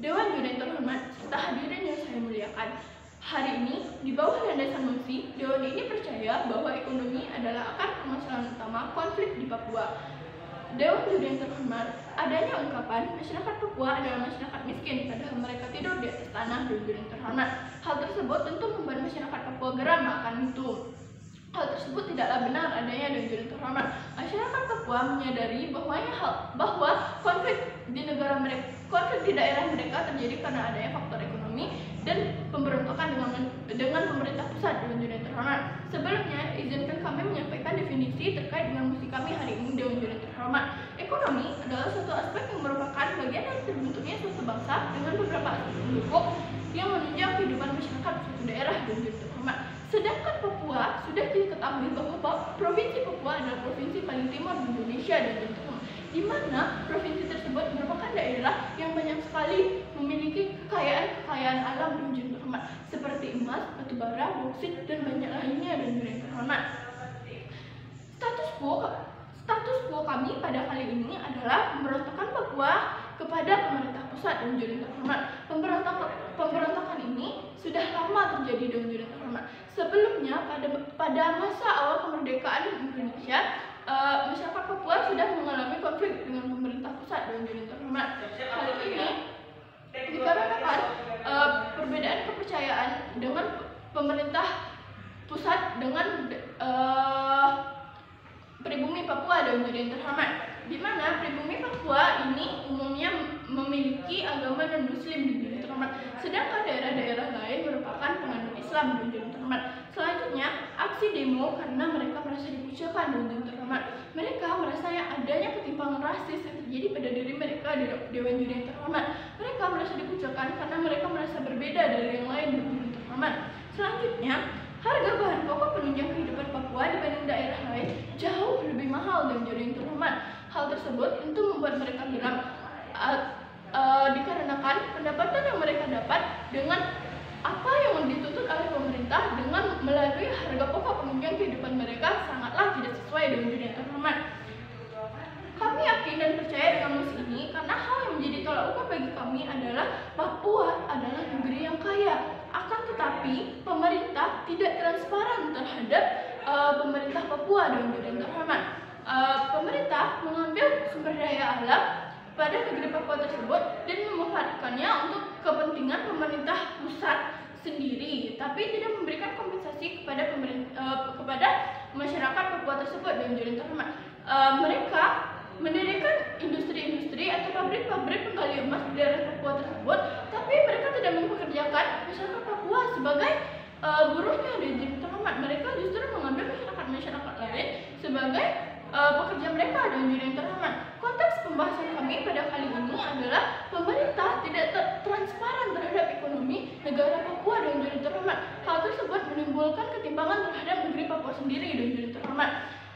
Dewan Juri yang terhormat, serta hadirin yang saya muliakan. Hari ini, di bawah landasan Musi, Dewan ini percaya bahwa ekonomi adalah akar permasalahan utama konflik di Papua. Dewan Juri yang terhormat, adanya ungkapan masyarakat Papua adalah masyarakat miskin, padahal mereka tidur di atas tanah. Dewan Juri yang terhormat, hal tersebut tentu membuat masyarakat Papua geram akan itu. Hal tersebut tidaklah benar adanya Dewan Juri yang terhormat. Masyarakat Papua menyadari bahwa konflik di daerah mereka terjadi karena adanya faktor ekonomi dan pemberontakan dengan pemerintah pusat. Dewan Juri yang terhormat, sebelumnya izinkan kami menyampaikan definisi terkait dengan musik kami hari ini. Dewan Juri yang terhormat, ekonomi adalah suatu aspek yang merupakan bagian dari terbentuknya suatu bangsa dengan beberapa aspek pendukung yang menunjang kehidupan masyarakat suatu daerah. Dewan Juri yang terhormat, sedangkan Papua sudah diketahui bahwa provinsi Papua adalah provinsi paling timur di Indonesia dan di mana provinsi tersebut merupakan daerah yang banyak sekali memiliki kekayaan alam. Dewan Juri yang terhormat, seperti emas, batu bara, bauksit, dan banyak lainnya. Dewan Juri yang terhormat, status quo kami pada kali ini adalah pemberontakan Papua kepada pemerintah pusat. Dewan Juri yang terhormat, pemberontakan ini sudah lama terjadi. Dewan Juri yang terhormat, sebelumnya pada masa awal kemerdekaan Indonesia, masyarakat Papua sudah mengalami konflik dengan pemerintah pusat. Dewan Juri yang terhormat, hal ini dikarenakan perbedaan kepercayaan dengan pemerintah pusat dengan pribumi Papua. Dewan Juri yang terhormat, di mana pribumi Papua ini umumnya memiliki agama non-Muslim. Dewan Juri yang terhormat, sedangkan daerah-daerah lain merupakan penganut Islam. Dewan Juri yang terhormat, selanjutnya aksi demo karena mereka merasa dikucilkan. Dewan Juri yang terhormat, mereka merasa adanya ketimpangan rasis yang terjadi pada diri mereka. Dewan Juri yang terhormat, mereka merasa dikucilkan karena mereka merasa berbeda dari yang lain. Dewan Juri yang terhormat, selanjutnya harga bahan pokok penunjang kehidupan Papua dibanding daerah lain jauh lebih mahal. Dewan Juri yang terhormat, hal tersebut tentu membuat mereka geram dikarenakan pendapatan yang mereka dapat dengan apa yang dituntut oleh pemerintah dengan melalui harga pokok penunjang kehidupan mereka sangatlah tidak sesuai. Dewan Juri yang terhormat, kami yakin dan percaya dengan musik ini karena hal yang menjadi tolak ukur bagi kami adalah Papua adalah negeri yang kaya, akan tetapi pemerintah tidak transparan terhadap pemerintah Papua. Dewan Juri yang terhormat, pemerintah mengambil sumber daya alam pada negeri Papua tersebut dan memanfaatkannya untuk kepentingan pemerintah pusat sendiri, tapi tidak memberikan kompensasi kepada masyarakat Papua tersebut. Dewan Juri yang terhormat, mereka mendirikan industri-industri atau pabrik-pabrik penggali emas di daerah Papua tersebut, tapi mereka tidak mempekerjakan masyarakat Papua sebagai buruhnya. Dewan Juri yang terhormat, mereka justru mengambil masyarakat lain sebagai pekerja mereka. Dewan Juri yang terhormat, konteks pembahasan kami pada kali ini adalah pemerintah tidak transparan terhadap ekonomi negara Papua. Dewan Juri yang terhormat, hal tersebut menimbulkan ketimpangan terhadap negeri Papua sendiri. Dewan Juri yang terhormat,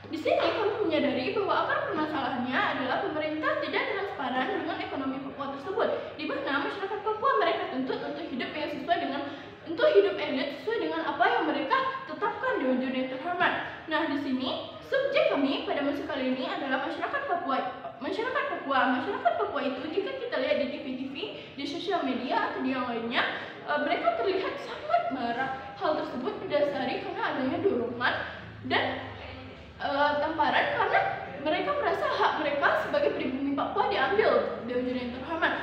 di sini kami menyadari bahwa akar permasalahannya adalah pemerintah tidak transparan dengan ekonomi Papua tersebut, di mana masyarakat Papua mereka tuntut untuk hidup elit sesuai dengan apa yang mereka tetapkan. Dewan Juri yang terhormat, nah di sini subjek kami pada masa kali ini adalah masyarakat Papua. Masyarakat Papua itu jika kita lihat di TV-TV, di sosial media atau di yang lainnya, mereka terlihat sangat marah. Hal tersebut didasari karena adanya dorongan dan tamparan karena mereka merasa hak mereka sebagai pribumi Papua diambil. Dewan Juri yang terhormat,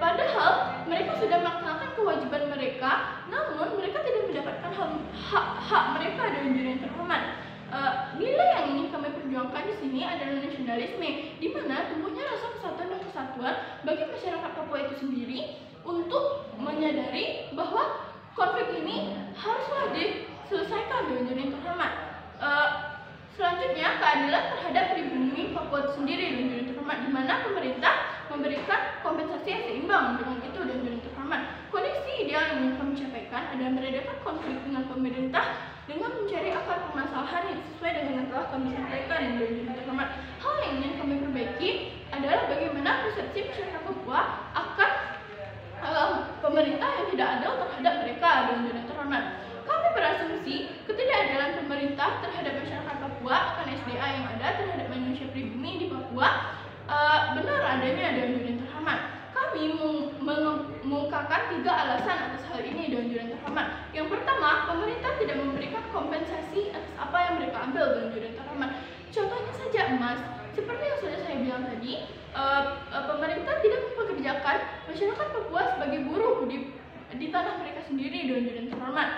padahal mereka sudah melaksanakan kewajiban mereka, namun mereka tidak mendapatkan hak mereka. Dewan Juri yang terhormat, nilai yang ingin kami perjuangkan di sini adalah nasionalisme, di mana tumbuhnya rasa kesatuan dan kesatuan bagi masyarakat Papua itu sendiri untuk menyadari bahwa konflik ini haruslah diselesaikan. Dewan Juri yang terhormat, selanjutnya keadilan terhadap pribumi Papua itu sendiri. Dewan Juri yang terhormat, di mana pemerintah memberikan kompensasi yang seimbang dengan itu. Dewan Juri yang terhormat, kondisi ideal yang ingin kami sampaikan adalah meredakan konflik dengan pemerintah dengan mencari akar permasalahan yang sesuai dengan yang telah kami sampaikan. Dewan Juri yang terhormat, hal yang ingin kami perbaiki adalah bagaimana persepsi masyarakat Papua akan pemerintah yang tidak adil terhadap mereka. Dewan Juri yang terhormat, kami berasumsi ketidakadilan pemerintah terhadap masyarakat Papua akan SDA yang ada terhadap manusia pribumi di Papua benar adanya. Dewan Juri yang terhormat, kami kami mengungkapkan 3 alasan atas hal ini, Dewan Juri yang terhormat. Yang pertama, pemerintah tidak memberikan kompensasi atas apa yang mereka ambil, Dewan Juri yang terhormat. Contohnya saja emas, seperti yang sudah saya bilang tadi, pemerintah tidak mempekerjakan masyarakat Papua sebagai buruh di tanah mereka sendiri, Dewan Juri yang terhormat.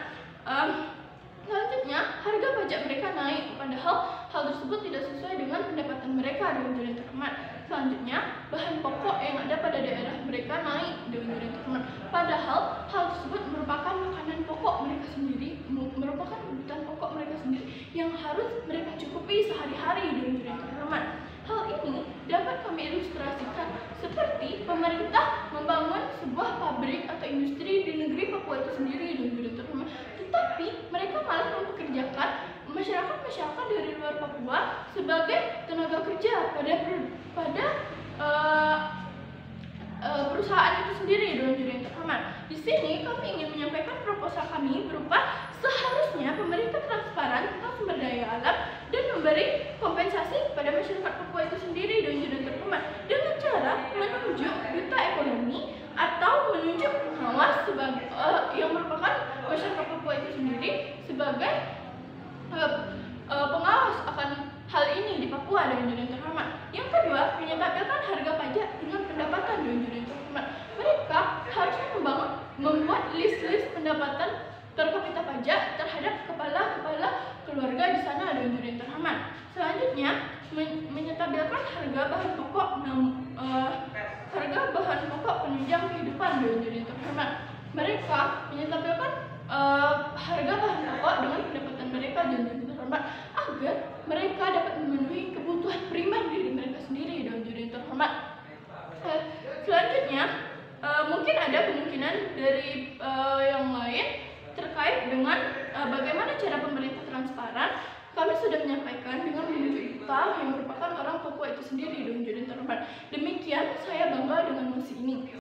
Selanjutnya, harga pajak mereka naik, padahal hal tersebut tidak sesuai dengan pendapatan mereka, Dewan Juri yang terhormat. Selanjutnya, bahan pokok yang ada pada daerah mereka naik, Dewan Juri yang terhormat. Padahal hal tersebut merupakan makanan pokok mereka sendiri, merupakan kebutuhan pokok mereka sendiri yang harus mereka cukupi sehari-hari, Dewan Juri yang terhormat. Hal ini dapat kami ilustrasikan seperti pemerintah membangun sebuah pabrik atau industri di negeri Papua itu sendiri, Dewan Juri yang terhormat. Tetapi mereka malah mempekerjakan masyarakat dari luar Papua sebagai tenaga kerja pada perusahaan itu sendiri, Dewan Juri yang terhormat. Di sini kami ingin menyampaikan proposal kami berupa seharusnya pemerintah transparan tentang sumber daya alam dan memberi kompensasi kepada masyarakat Papua itu sendiri, Dewan Juri yang terhormat, dengan cara menunjuk duta ekonomi atau menunjuk pengawas sebagai yang merupakan masyarakat Papua itu sendiri sebagai pengawas akan hal ini di Papua, Dewan Juri yang terhormat. Yang kedua, menyetabilkan harga pajak dengan pendapatan, Dewan Juri yang terhormat. Mereka harusnya membuat list-list pendapatan per kapita pajak terhadap kepala-kepala keluarga di sana, Dewan Juri yang terhormat. Selanjutnya, menyetabilkan harga bahan pokok penunjang kehidupan, Dewan Juri yang terhormat. Mereka menyetabilkan harga bahan pokok dengan pendapatan mereka, Dewan Juri yang terhormat, agar mereka dapat memenuhi kebutuhan primer diri mereka sendiri, Dewan Juri yang terhormat. Selanjutnya, mungkin ada kemungkinan dari yang lain terkait dengan bagaimana cara pemerintah transparan. Kami sudah menyampaikan dengan menunjuk duta yang merupakan orang Papua itu sendiri, Dewan Juri yang terhormat. Demikian, saya bangga dengan mosi ini.